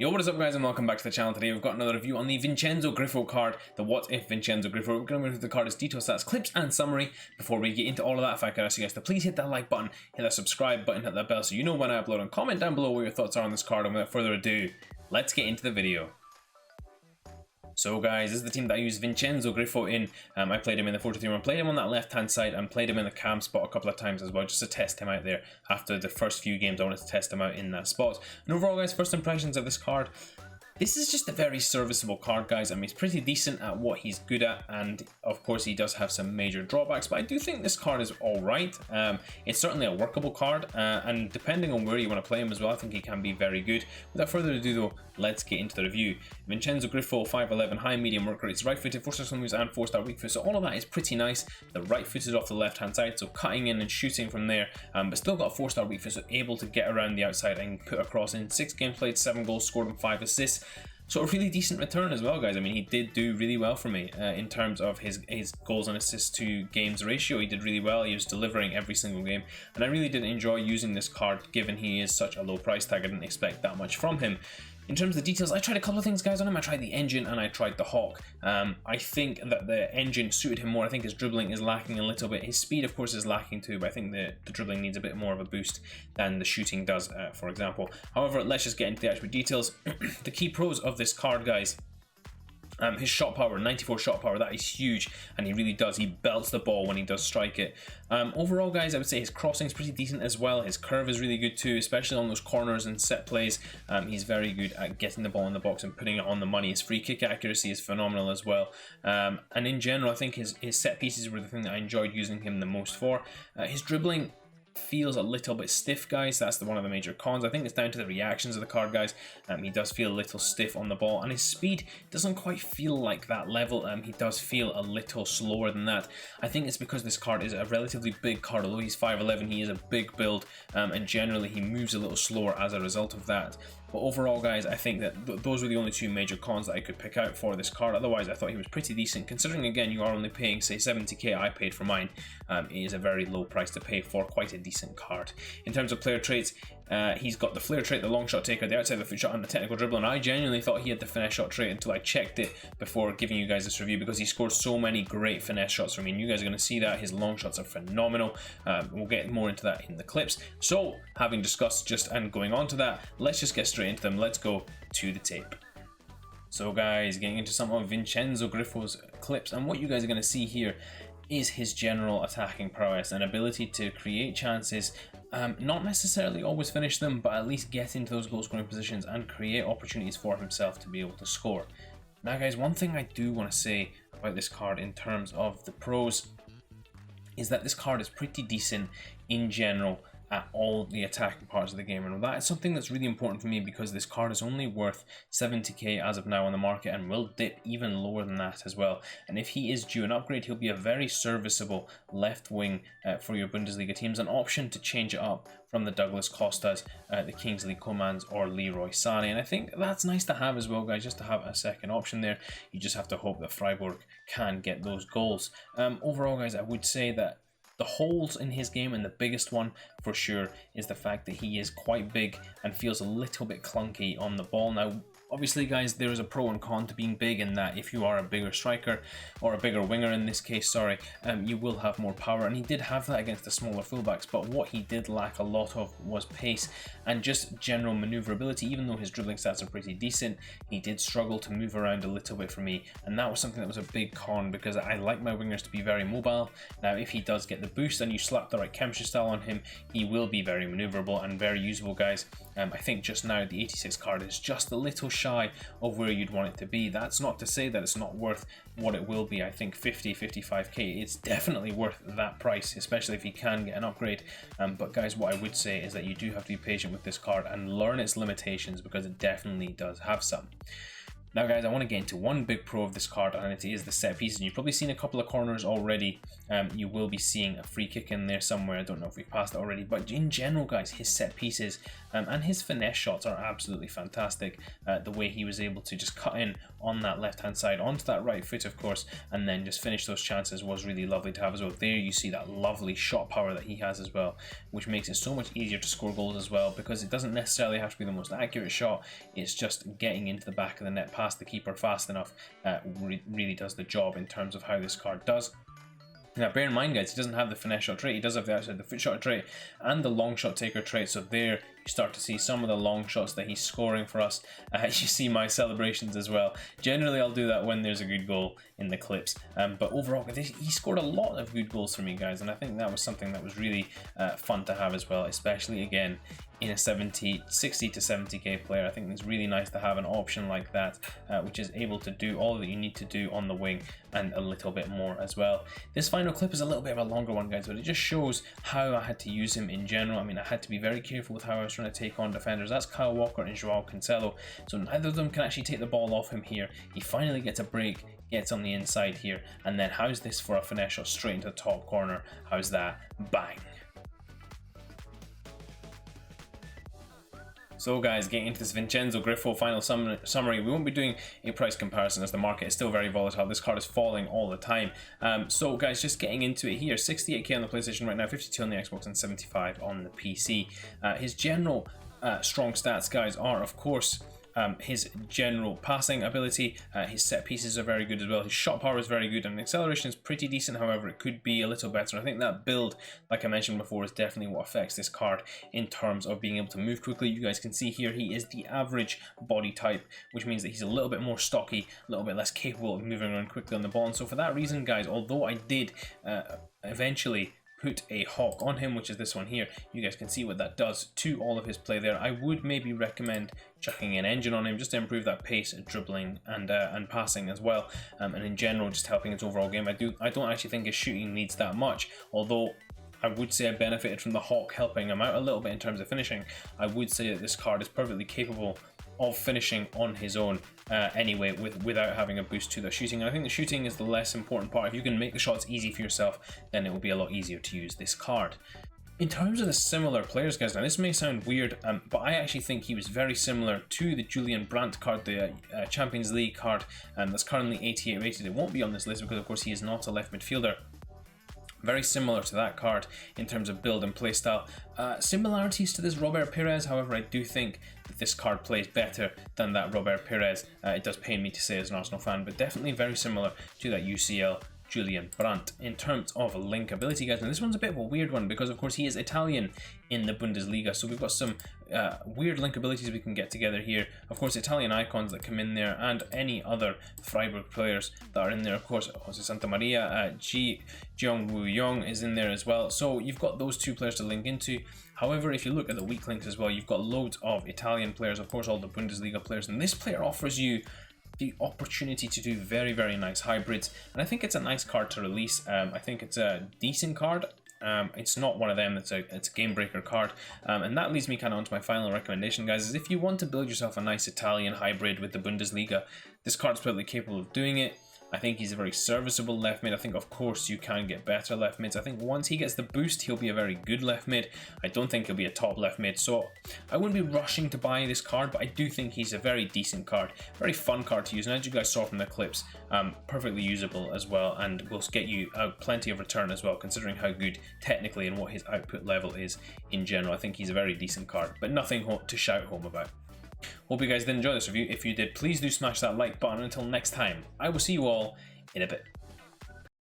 Yo, what is up guys, and welcome back to the channel. Today we've got another review on the Vincenzo Grifo card, the What If Vincenzo Grifo. We're going to go through the card as detailed stats, clips and summary. Before we get into all of that, if I could ask you guys to please hit that like button, hit that subscribe button, hit that bell so you know when I upload, and comment down below what your thoughts are on this card. And without further ado, let's get into the video. So guys, this is the team that I used Vincenzo Grifo in. I played him in the 4-2-3-1, played him on that left hand side and played him in the cam spot a couple of times as well, just to test him out there. After the first few games I wanted to test him out in that spot. And overall guys, first impressions of this card, this is just a very serviceable card, guys. I mean, he's pretty decent at what he's good at, and of course he does have some major drawbacks, but I do think this card is alright. It's certainly a workable card, and depending on where you want to play him as well, I think he can be very good. Without further ado though, let's get into the review. Vincenzo Grifo, 5'11", high medium work rate, right-footed, 4-star moves and 4-star weak foot, so all of that is pretty nice. The right-footed off the left-hand side, so cutting in and shooting from there, but still got a 4-star weak foot, so able to get around the outside and put across in 6 games played, 7 goals scored and 5 assists. So a really decent return as well, guys. I mean, he did do really well for me in terms of his goals and assists to games ratio. He did really well. He was delivering every single game, and I really did enjoy using this card given he is such a low price tag. I didn't expect that much from him. In terms of the details, I tried a couple of things, guys, on him. I tried the engine and I tried the hawk. I think that the engine suited him more. I think his dribbling is lacking a little bit. His speed, of course, is lacking too, but I think the dribbling needs a bit more of a boost than the shooting does, for example. However, let's just get into the actual details. The key pros of this card, guys. His shot power, 94 shot power, that is huge, and he really does. He belts the ball when he does strike it. Overall, guys, I would say his crossing is pretty decent as well. His curve is really good too, especially on those corners and set plays. He's very good at getting the ball in the box and putting it on the money. His free kick accuracy is phenomenal as well. And in general, I think his set pieces were the thing that I enjoyed using him the most for. His dribbling feels a little bit stiff, guys. That's one of the major cons. I think it's down to the reactions of the card, guys. He does feel a little stiff on the ball, and his speed doesn't quite feel like that level. He does feel a little slower than that. I think it's because this card is a relatively big card. Although he's 5'11", he is a big build, and generally he moves a little slower as a result of that. But overall, guys, I think that those were the only two major cons that I could pick out for this card. Otherwise, I thought he was pretty decent, considering, again, you are only paying, say, 70k I paid for mine. It is a very low price to pay for quite a decent card. In terms of player traits, he's got the flair trait, the long shot taker, the outside of the foot shot, and the technical dribbler. And I genuinely thought he had the finesse shot trait until I checked it before giving you guys this review, because he scores so many great finesse shots for me. And you guys are going to see that his long shots are phenomenal. We'll get more into that in the clips. So, having discussed and going on to that, let's just get straight into them. Let's go to the tape. So guys, getting into some of Vincenzo Grifo's clips, and what you guys are going to see here is his general attacking prowess and ability to create chances, not necessarily always finish them, but at least get into those goal scoring positions and create opportunities for himself to be able to score. Now guys, one thing I do want to say about this card in terms of the pros is that this card is pretty decent in general at all the attacking parts of the game, and that is something that's really important for me, because this card is only worth 70k as of now on the market and will dip even lower than that as well. And if he is due an upgrade, he'll be a very serviceable left wing for your Bundesliga teams, an option to change it up from the Douglas Costas, the Kingsley Comans, or Leroy Sané. And I think that's nice to have as well, guys, just to have a second option there. You just have to hope that Freiburg can get those goals. Overall, guys, I would say that the holes in his game, and the biggest one for sure, is the fact that he is quite big and feels a little bit clunky on the ball. Now, obviously, guys, there is a pro and con to being big, in that if you are a bigger striker, or a bigger winger in this case, sorry, you will have more power, and he did have that against the smaller fullbacks. But what he did lack a lot of was pace and just general maneuverability. Even though his dribbling stats are pretty decent, he did struggle to move around a little bit for me, and that was something that was a big con, because I like my wingers to be very mobile. Now, if he does get the boost and you slap the right chemistry style on him, he will be very maneuverable and very usable, guys. I think just now the 86 card is just a little shy of where you'd want it to be. That's not to say that it's not worth what it will be. I think 55k, it's definitely worth that price, especially if you can get an upgrade. But guys, what I would say is that you do have to be patient with this card and learn its limitations, because it definitely does have some. Now guys, I want to get into one big pro of this card, and it is the set pieces. You've probably seen a couple of corners already. You will be seeing a free kick in there somewhere. I don't know if we've passed it already, but in general guys, his set pieces and his finesse shots are absolutely fantastic. The way he was able to just cut in on that left hand side onto that right foot, of course, and then just finish those chances was really lovely to have as well. There you see that lovely shot power that he has as well, which makes it so much easier to score goals as well, because it doesn't necessarily have to be the most accurate shot. It's just getting into the back of the net past the keeper fast enough really does the job in terms of how this card does. Now bear in mind guys, he doesn't have the finesse shot trait, he does have the outside the foot shot trait and the long shot taker trait, so there you start to see some of the long shots that he's scoring for us. You see my celebrations as well. Generally I'll do that when there's a good goal in the clips, but overall he scored a lot of good goals for me guys, and I think that was something that was really fun to have as well, especially again in a 60 to 70k player. I think it's really nice to have an option like that, which is able to do all that you need to do on the wing and a little bit more as well. This final clip is a little bit of a longer one guys, but it just shows how I had to use him in general. I mean, I had to be very careful with how I was trying to take on defenders. That's Kyle Walker and Joao Cancelo, so neither of them can actually take the ball off him here. He finally gets a break, gets on the inside here, and then how's this for a finesse shot straight into the top corner? How's that? Bang! So guys, getting into this Vincenzo Grifo final summary, we won't be doing a price comparison as the market is still very volatile. This card is falling all the time. So guys, just getting into it here, 68k on the PlayStation right now, 52 on the Xbox and 75 on the PC. His general strong stats guys are of course his general passing ability, his set pieces are very good as well, his shot power is very good, and acceleration is pretty decent. However, it could be a little better. I think that build, like I mentioned before, is definitely what affects this card in terms of being able to move quickly. You guys can see here he is the average body type, which means that he's a little bit more stocky, a little bit less capable of moving around quickly on the ball. And so for that reason guys, although I did eventually put a hawk on him, which is this one here, you guys can see what that does to all of his play there. I would maybe recommend chucking an engine on him just to improve that pace, dribbling and passing as well, and in general just helping his overall game. I don't actually think his shooting needs that much, although I would say I benefited from the hawk helping him out a little bit in terms of finishing. I would say that this card is perfectly capable of finishing on his own anyway, without having a boost to the shooting. And I think the shooting is the less important part. If you can make the shots easy for yourself, then it will be a lot easier to use this card. In terms of the similar players guys, now this may sound weird, but I actually think he was very similar to the Julian Brandt card, the Champions League card, that's currently 88 rated. It won't be on this list because of course he is not a left midfielder. Very similar to that card in terms of build and play style. Similarities to this Robert Pires, however I do think that this card plays better than that Robert Pires. It does pain me to say as an Arsenal fan, but definitely very similar to that UCL Julian Brandt in terms of link ability guys. Now this one's a bit of a weird one because of course he is Italian in the Bundesliga, so we've got some weird link abilities we can get together here. Of course Italian icons that come in there, and any other Freiburg players that are in there. Of course Jose Santa Maria, Jeong Woo Young is in there as well, so you've got those two players to link into. However, if you look at the weak links as well, you've got loads of Italian players, of course all the Bundesliga players, and this player offers you the opportunity to do very, very nice hybrids, and I think it's a nice card to release. I think it's a decent card. It's not one of them it's a game breaker card, and that leads me kind of onto my final recommendation guys, is if you want to build yourself a nice Italian hybrid with the Bundesliga, this card is probably capable of doing it. I think he's a very serviceable left mid. I think of course you can get better left mids. I think once he gets the boost he'll be a very good left mid. I don't think he'll be a top left mid, so I wouldn't be rushing to buy this card, but I do think he's a very decent card, very fun card to use, and as you guys saw from the clips, perfectly usable as well, and will get you plenty of return as well, considering how good technically and what his output level is in general. I think he's a very decent card, but nothing to shout home about. Hope you guys did enjoy this review. If you did, please do smash that like button. Until next time, I will see you all in a bit.